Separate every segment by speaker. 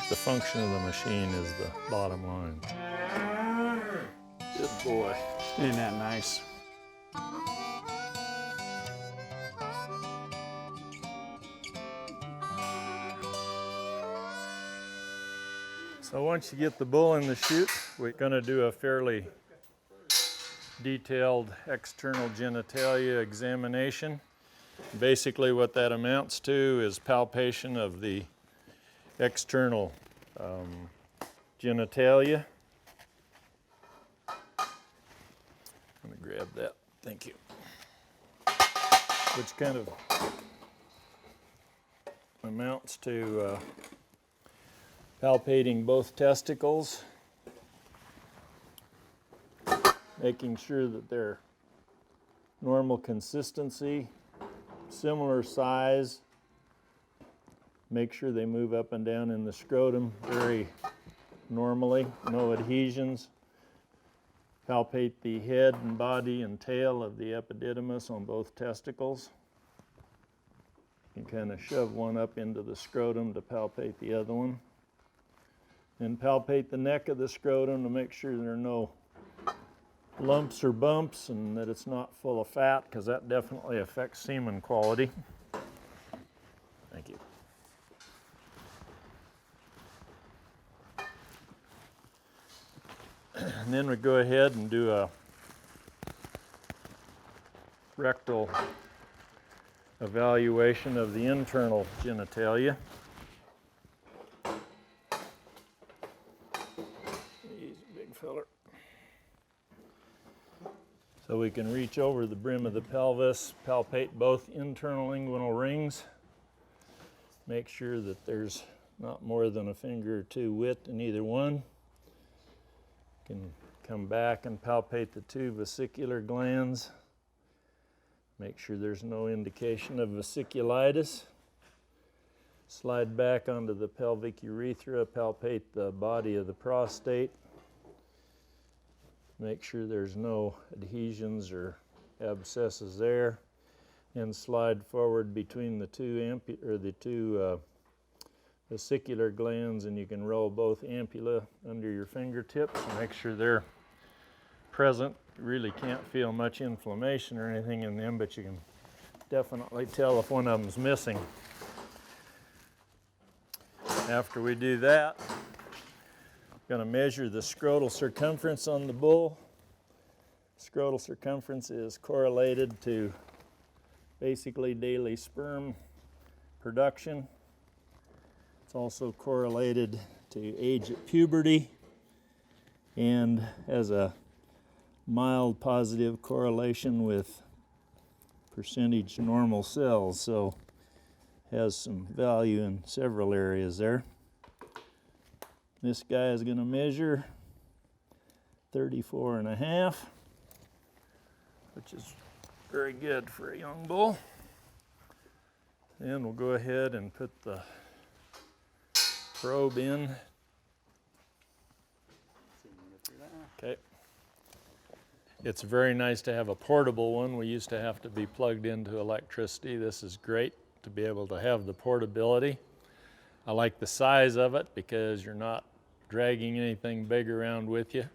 Speaker 1: The function of the machine is the bottom line. Good boy.
Speaker 2: Isn't that nice?
Speaker 1: So once you get the bull in the chute, we're going to do a fairly detailed external genitalia examination. Basically what that amounts to is palpation of the external genitalia. Let me grab that. Thank you. Which kind of amounts to palpating both testicles, making sure that they're normal consistency, similar size, make sure they move up and down in the scrotum very normally, no adhesions. Palpate the head and body and tail of the epididymis on both testicles. You can kind of shove one up into the scrotum to palpate the other one. And palpate the neck of the scrotum to make sure there are no lumps or bumps and that it's not full of fat, because that definitely affects semen quality. Thank you. And then we go ahead and do a rectal evaluation of the internal genitalia. He's a big feller. So we can reach over the brim of the pelvis, palpate both internal inguinal rings, make sure that there's not more than a finger or two width in either one. Can come back and palpate the two vesicular glands, make sure there's no indication of vesiculitis. Slide back onto the pelvic urethra, palpate the body of the prostate, make sure there's no adhesions or abscesses there, and slide forward between the two vesicular glands, and you can roll both ampulla under your fingertips and make sure they're present. You really can't feel much inflammation or anything in them, but you can definitely tell if one of them's missing. After we do that, I'm going to measure the scrotal circumference on the bull. Scrotal circumference is correlated to basically daily sperm production. It's also correlated to age at puberty and has a mild positive correlation with percentage normal cells, so has some value in several areas there. This guy is going to measure 34.5, which is very good for a young bull. Then we'll go ahead and put the probe in. Okay. It's very nice to have a portable one. We used to have to be plugged into electricity. This is great to be able to have the portability. I like the size of it because you're not dragging anything big around with you.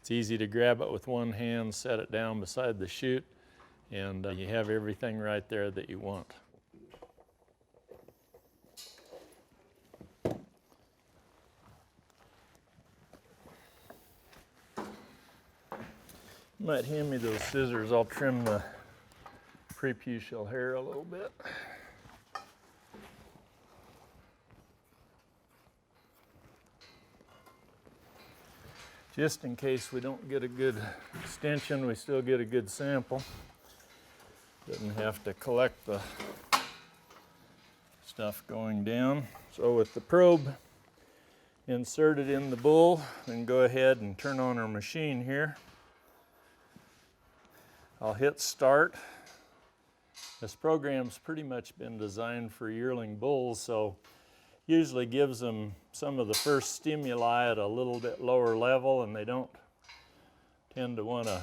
Speaker 1: It's easy to grab it with one hand, set it down beside the chute, and you have everything right there that you want. You might hand me those scissors. I'll trim the preputial hair a little bit. Just in case we don't get a good extension, we still get a good sample. Didn't have to collect the stuff going down. So with the probe inserted in the bull, we can go ahead and turn on our machine here. I'll hit start. This program's pretty much been designed for yearling bulls, so usually gives them some of the first stimuli at a little bit lower level, and they don't tend to want to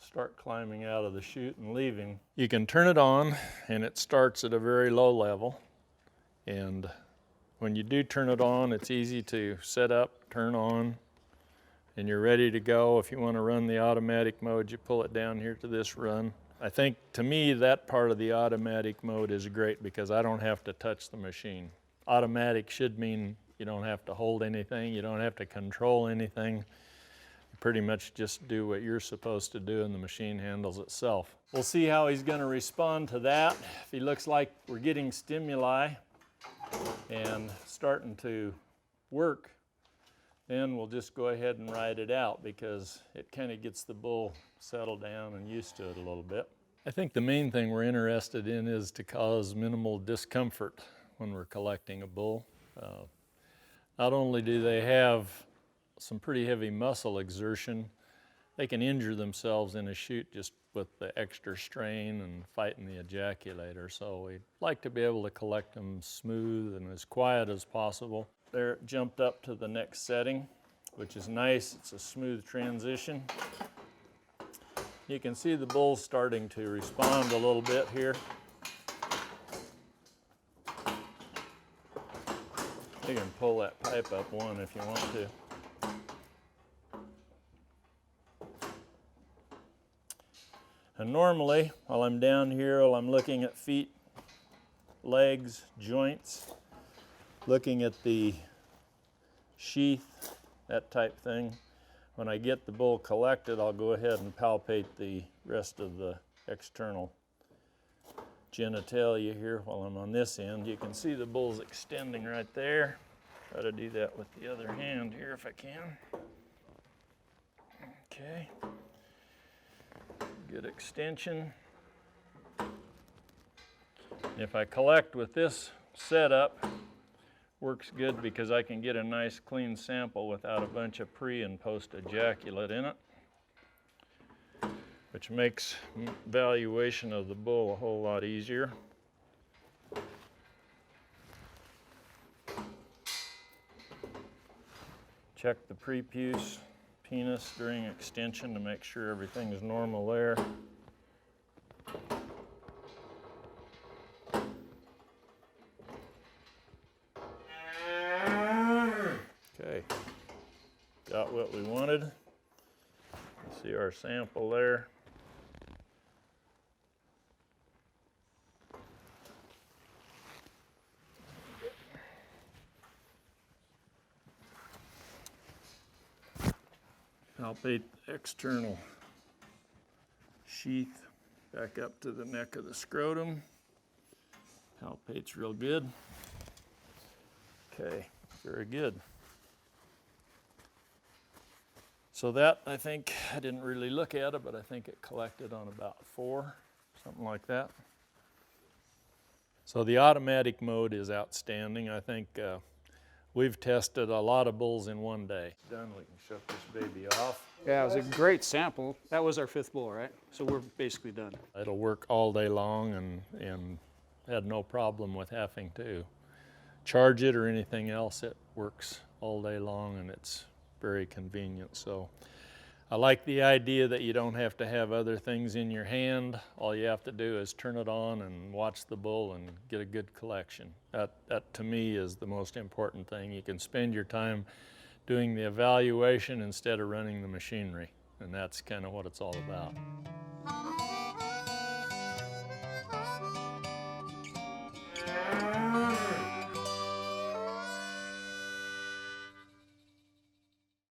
Speaker 1: start climbing out of the chute and leaving. You can turn it on and it starts at a very low level, and When you do turn it on, it's easy to set up, turn on, and you're ready to go. If you want to run the automatic mode, you pull it down here to this run. I think, to me, that part of the automatic mode is great because I don't have to touch the machine. Automatic should mean you don't have to hold anything, you don't have to control anything. You pretty much just do what you're supposed to do and the machine handles itself. We'll see how he's going to respond to that. If he looks like we're getting stimuli and starting to work, then we'll just go ahead and ride it out because it kind of gets the bull settled down and used to it a little bit. I think the main thing we're interested in is to cause minimal discomfort when we're collecting a bull. Not only do they have some pretty heavy muscle exertion, they can injure themselves in a chute just with the extra strain and fighting the ejaculator. So we'd like to be able to collect them smooth and as quiet as possible. There, it jumped up to the next setting, which is nice. It's a smooth transition. You can see the bull starting to respond a little bit here. You can pull that pipe up one if you want to. And normally, while I'm down here, while I'm looking at feet, legs, joints, looking at the sheath, that type thing, when I get the bull collected, I'll go ahead and palpate the rest of the external genitalia here while I'm on this end. You can see the bull's extending right there. Try to do that with the other hand here if I can. Okay. Good extension. If I collect with this setup, works good because I can get a nice clean sample without a bunch of pre and post ejaculate in it, which makes evaluation of the bull a whole lot easier. Check the prepuce penis during extension to make sure everything is normal there. Okay, got what we wanted. See our sample there. Palpate the external sheath back up to the neck of the scrotum. Palpates real good. Okay, very good. So that, I think, I didn't really look at it, but I think it collected on about 4, something like that. So the automatic mode is outstanding. I think we've tested a lot of bulls in one day. Done, we can shut this baby off.
Speaker 2: Yeah, it was a great sample. That was our 5th bull, right? So we're basically done.
Speaker 1: It'll work all day long and had no problem with having to charge it or anything else. It works all day long and it's very convenient. So I like the idea that you don't have to have other things in your hand. All you have to do is turn it on and watch the bull and get a good collection. That to me is the most important thing. You can spend your time doing the evaluation instead of running the machinery, and that's kind of what it's all about.